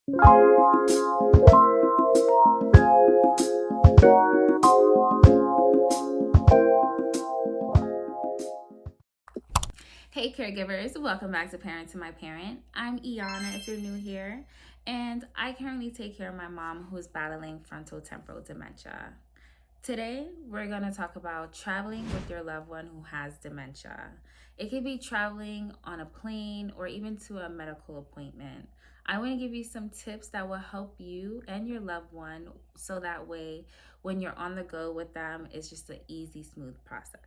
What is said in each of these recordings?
Hey, caregivers, welcome back to Parent to My Parent. I'm Eyana if you're new here, and I currently take care of my mom who's battling frontotemporal dementia. Today, we're going to talk about traveling with your loved one who has dementia. It could be traveling on a plane or even to a medical appointment. I want to give you some tips that will help you and your loved one so that way, when you're on the go with them, it's just an easy, smooth process.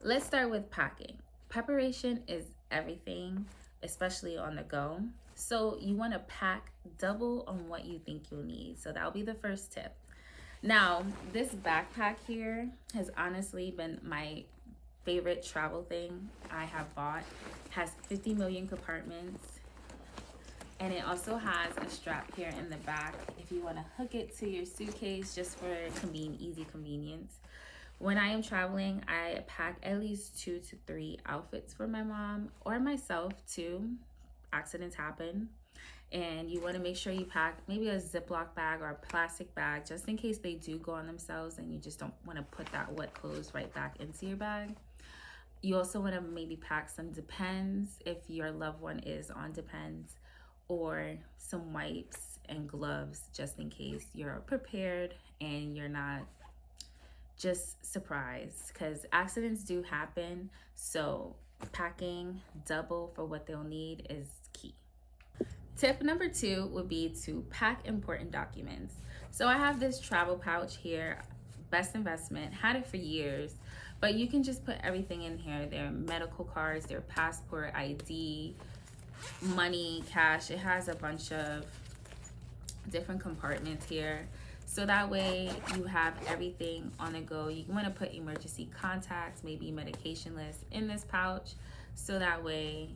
Let's start with packing. Preparation is everything, especially on the go. So you want to pack double on what you think you'll need. So that'll be the first tip. Now, this backpack here has honestly been my favorite travel thing I have bought. It has 50 million compartments, and it also has a strap here in the back if you want to hook it to your suitcase just for easy convenience. When I am traveling, I pack at least 2 to 3 outfits for my mom or myself too. Accidents happen. And you want to make sure you pack maybe a Ziploc bag or a plastic bag just in case they do go on themselves and you just don't want to put that wet clothes right back into your bag. You also want to maybe pack some Depends if your loved one is on Depends, or some wipes and gloves just in case you're prepared and you're not just surprised, because accidents do happen. So packing double for what they'll need is key. Tip number 2 would be to pack important documents. So I have this travel pouch here, best investment, had it for years, but you can just put everything in here. Their medical cards, their passport, ID, money, cash. It has a bunch of different compartments here. So that way you have everything on the go. You want to put emergency contacts, maybe medication list in this pouch. So that way,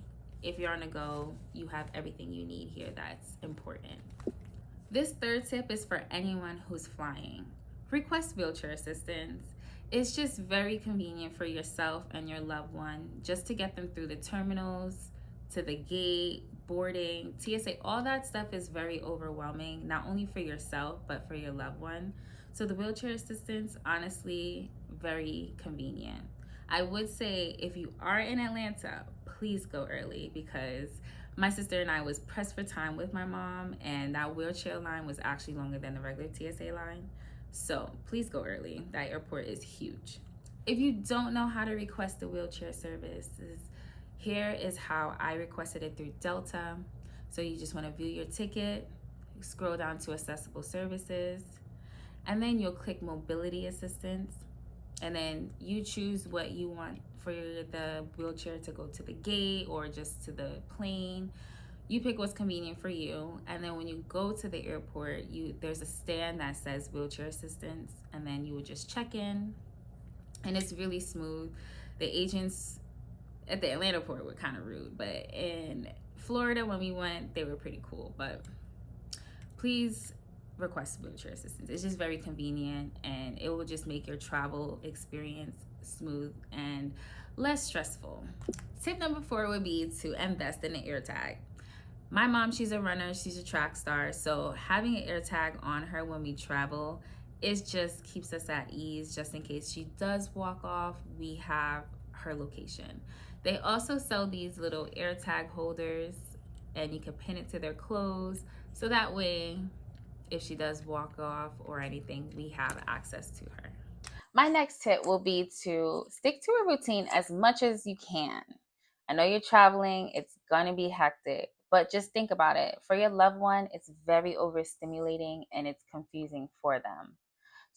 if you're on the go, you have everything you need here that's important. This third tip is for anyone who's flying. Request wheelchair assistance. It's just very convenient for yourself and your loved one just to get them through the terminals, to the gate, boarding, TSA. All that stuff is very overwhelming, not only for yourself, but for your loved one. So the wheelchair assistance, honestly, very convenient. I would say if you are in Atlanta, please go early, because my sister and I was pressed for time with my mom, and that wheelchair line was actually longer than the regular TSA line. So please go early. That airport is huge. If you don't know how to request the wheelchair services, here is how I requested it through Delta. So you just want to view your ticket, scroll down to accessible services, and then you'll click mobility assistance, and then you choose what you want for the wheelchair to go to the gate or just to the plane. You pick what's convenient for you, and then when you go to the airport, there's a stand that says wheelchair assistance, and then you would just check in, and it's really smooth. The agents at the Atlanta port were kind of rude, but in Florida when we went, they were pretty cool. But please request wheelchair assistance. It's just very convenient, and it will just make your travel experience smooth and less stressful. Tip number 4 would be to invest in an AirTag. My mom, she's a runner, she's a track star, so having an AirTag on her when we travel, it just keeps us at ease. Just in case she does walk off, we have her location. They also sell these little AirTag holders, and you can pin it to their clothes, so that way if she does walk off or anything, we have access to her. My next tip will be to stick to a routine as much as you can. I know you're traveling, it's gonna be hectic, but just think about it. For your loved one, it's very overstimulating and it's confusing for them.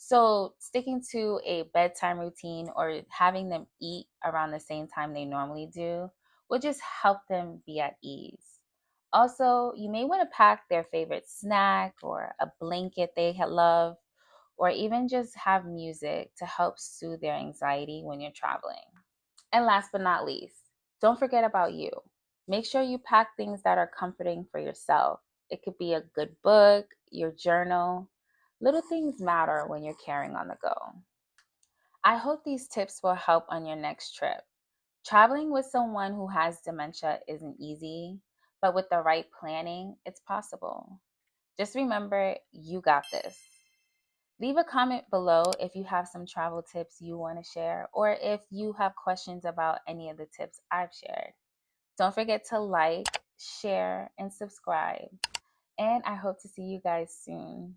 So, sticking to a bedtime routine or having them eat around the same time they normally do will just help them be at ease. Also, you may want to pack their favorite snack or a blanket they love, or even just have music to help soothe their anxiety when you're traveling. And last but not least, don't forget about you. Make sure you pack things that are comforting for yourself. It could be a good book, your journal. Little things matter when you're carrying on the go. I hope these tips will help on your next trip. Traveling with someone who has dementia isn't easy, but with the right planning, it's possible. Just remember, you got this. Leave a comment below if you have some travel tips you want to share, or if you have questions about any of the tips I've shared. Don't forget to like, share, and subscribe. And I hope to see you guys soon.